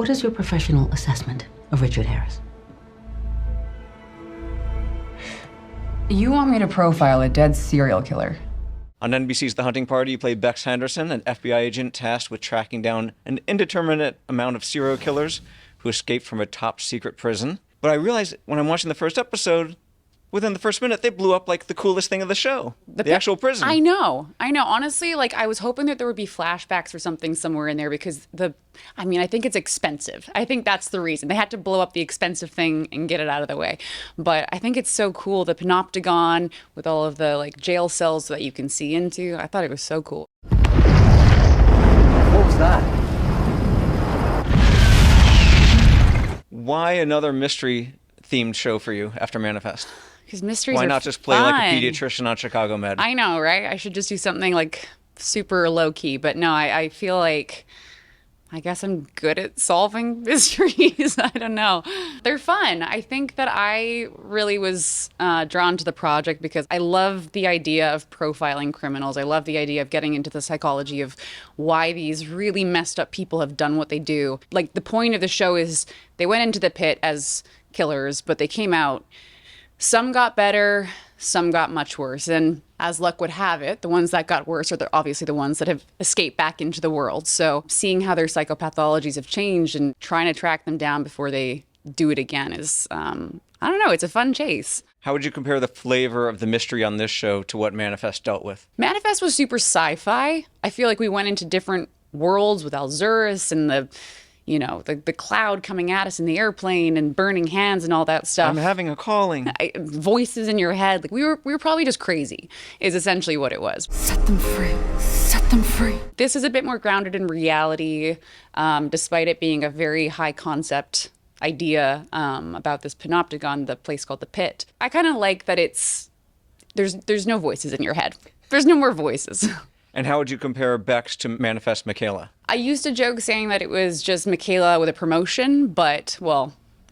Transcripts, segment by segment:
What is your professional assessment of Richard Harris? You want me to profile a dead serial killer? On NBC's The Hunting Party, you play Bex Henderson, an FBI agent tasked with tracking down an indeterminate amount of serial killers who escaped from a top-secret prison. But I realized when I'm watching the first episode, within the first minute, they blew up like the coolest thing of the show. The actual prison. I know. Honestly, like, I was hoping that there would be flashbacks or something somewhere in there because I think it's expensive. I think that's the reason. They had to blow up the expensive thing and get it out of the way. But I think it's so cool. The panopticon with all of the, like, jail cells that you can see into. I thought it was so cool. What was that? Why another mystery-themed show for you after Manifest? Because mysteries Why are not just play fun. like a pediatrician on Chicago Med? I know, right? I should just do something like super low key. But no, I feel like I guess I'm good at solving mysteries. I don't know. They're fun. I think that I really was drawn to the project because I love the idea of profiling criminals. I love the idea of getting into the psychology of why these really messed up people have done what they do. Like, the point of the show is they went into the pit as killers, but they came out. Some got better, some got much worse. And as luck would have it, the ones that got worse are obviously the ones that have escaped back into the world. So seeing how their psychopathologies have changed and trying to track them down before they do it again is, I don't know, it's a fun chase. How would you compare the flavor of the mystery on this show to what Manifest dealt with? Manifest was super sci-fi. I feel like we went into different worlds with Alzurus and the cloud coming at us in the airplane and burning hands and all that stuff. I'm having a calling. Voices in your head. Like, we were probably just crazy is essentially what it was. Set them free. Set them free. This is a bit more grounded in reality, despite it being a very high concept idea about this panopticon, the place called the Pit. I kind of like that there's no voices in your head. There's no more voices. And how would you compare Bex to Manifest Michaela? I used to joke saying that it was just Michaela with a promotion,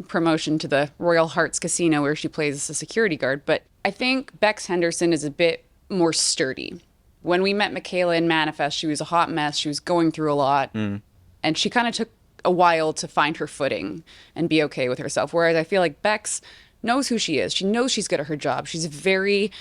promotion to the Royal Hearts Casino where she plays a security guard. But I think Bex Henderson is a bit more sturdy. When we met Michaela in Manifest, she was a hot mess. She was going through a lot. And she kind of took a while to find her footing and be okay with herself. Whereas I feel like Bex knows who she is. She knows she's good at her job. She's very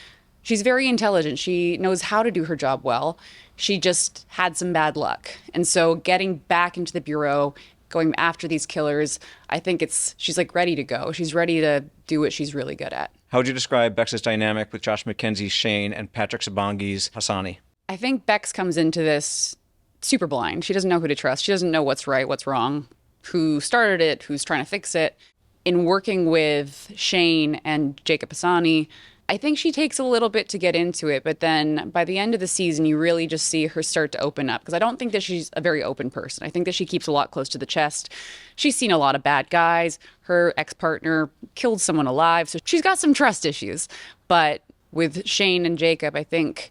intelligent. She knows how to do her job well. She just had some bad luck. And so getting back into the bureau, going after these killers, I think she's like ready to go. She's ready to do what she's really good at. How would you describe Bex's dynamic with Josh McKenzie's Shane and Patrick Sabangi's Hassani? I think Bex comes into this super blind. She doesn't know who to trust. She doesn't know what's right, what's wrong, who started it, who's trying to fix it. In working with Shane and Jacob Hassani, I think she takes a little bit to get into it, but then by the end of the season, you really just see her start to open up. Because I don't think that she's a very open person. I think that she keeps a lot close to the chest. She's seen a lot of bad guys. Her ex-partner killed someone alive, so she's got some trust issues. But with Shane and Jacob, I think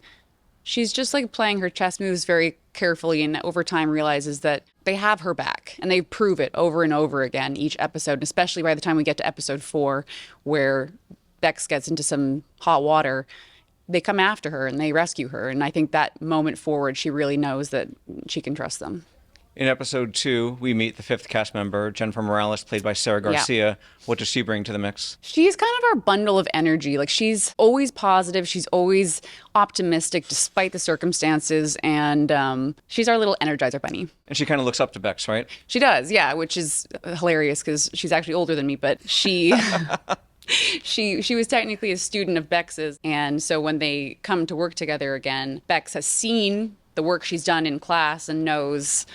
she's just like playing her chess moves very carefully and over time realizes that they have her back. And they prove it over and over again each episode, and especially by the time we get to episode 4, where Bex gets into some hot water, they come after her and they rescue her. And I think that moment forward, she really knows that she can trust them. In episode 2, we meet the 5th cast member, Jennifer Morales, played by Sarah Garcia. Yeah. What does she bring to the mix? She's kind of our bundle of energy. Like, she's always positive. She's always optimistic despite the circumstances. And she's our little Energizer bunny. And she kind of looks up to Bex, right? She does, yeah, which is hilarious because she's actually older than me. But she... She was technically a student of Bex's, and so when they come to work together again, Bex has seen the work she's done in class and knows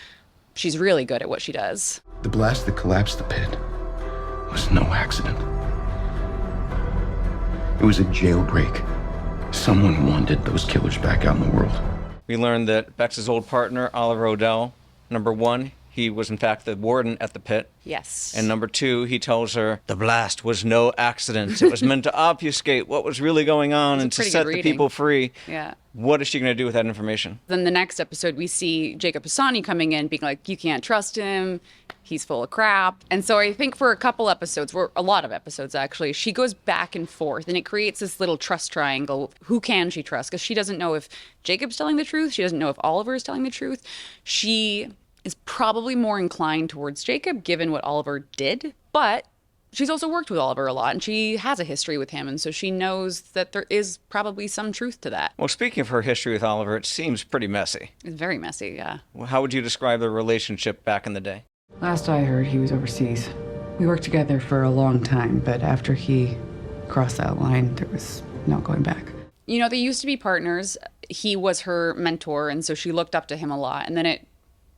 she's really good at what she does. The blast that collapsed the pit was no accident. It was a jailbreak. Someone wanted those killers back out in the world. We learned that Bex's old partner, Oliver Odell, number 1, he was in fact the warden at the pit. Yes. And number 2, he tells her the blast was no accident. It was meant to obfuscate what was really going on and to set the people free. Yeah. What is she going to do with that information? Then the next episode, we see Jacob Hassani coming in, being like, you can't trust him. He's full of crap. And so I think for a couple episodes, or a lot of episodes actually, she goes back and forth and it creates this little trust triangle. Who can she trust? Because she doesn't know if Jacob's telling the truth. She doesn't know if Oliver is telling the truth. She is probably more inclined towards Jacob, given what Oliver did. But she's also worked with Oliver a lot, and she has a history with him, and so she knows that there is probably some truth to that. Well, speaking of her history with Oliver, it seems pretty messy. It's very messy, yeah. Well, how would you describe their relationship back in the day? Last I heard, he was overseas. We worked together for a long time, but after he crossed that line, there was no going back. You know, they used to be partners. He was her mentor, and so she looked up to him a lot. And then it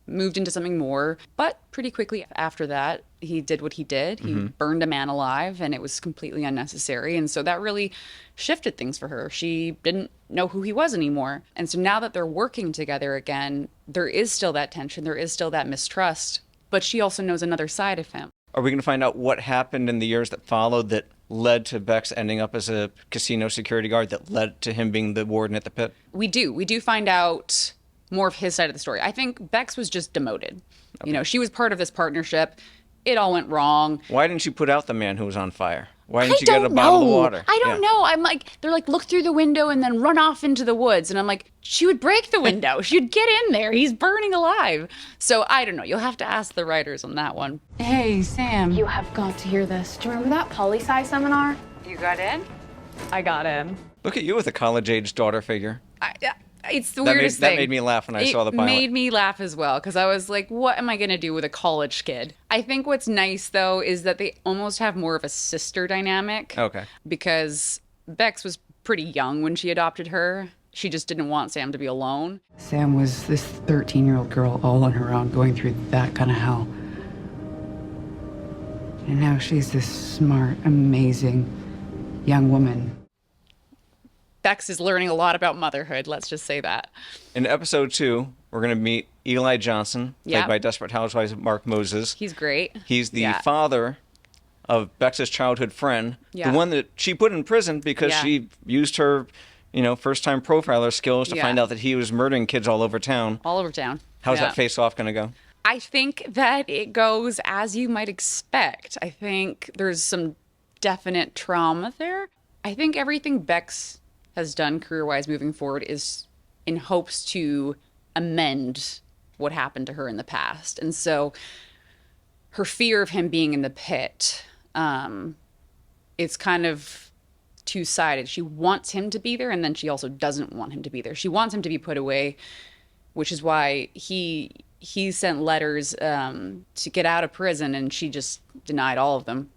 moved into something more. But pretty quickly after that, he did what he did. He burned a man alive, and it was completely unnecessary. And so that really shifted things for her. She didn't know who he was anymore. And so now that they're working together again, there is still that tension. There is still that mistrust. But she also knows another side of him. Are we going to find out what happened in the years that followed that led to Bex ending up as a casino security guard, that led to him being the warden at the pit? We do. We do find out more of his side of the story. I think Bex was just demoted. Okay. You know, she was part of this partnership. It all went wrong. Why didn't you put out the man who was on fire? Why didn't you get a bottle of water? I don't know. I'm like, they're like, look through the window and then run off into the woods. And I'm like, she would break the window. She'd get in there. He's burning alive. So I don't know. You'll have to ask the writers on that one. Hey, Sam. You have got to hear this. Do you remember that poli-sci seminar? You got in? I got in. Look at you with a college-age daughter figure. It's the weirdest thing. That made me laugh when I saw the pilot. It made me laugh as well, because I was like, what am I going to do with a college kid? I think what's nice, though, is that they almost have more of a sister dynamic. Okay. Because Bex was pretty young when she adopted her. She just didn't want Sam to be alone. Sam was this 13-year-old girl all on her own, going through that kind of hell. And now she's this smart, amazing young woman. Bex is learning a lot about motherhood, let's just say that. In episode 2, we're going to meet Eli Johnson, played by Desperate Housewives Mark Moses. He's great. He's the father of Bex's childhood friend, the Yeah. one that she put in prison because she used her, first-time profiler skills to find out that he was murdering kids all over town. All over town. How's that face-off going to go? I think that it goes as you might expect. I think there's some definite trauma there. I think everything Bex has done career-wise moving forward is in hopes to amend what happened to her in the past. And so her fear of him being in the pit, it's kind of two-sided. She wants him to be there, and then she also doesn't want him to be there. She wants him to be put away, which is why he sent letters to get out of prison, and she just denied all of them.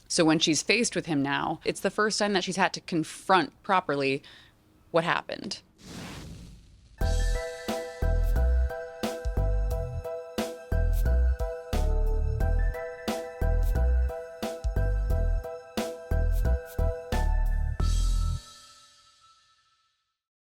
So when she's faced with him now, it's the first time that she's had to confront properly what happened.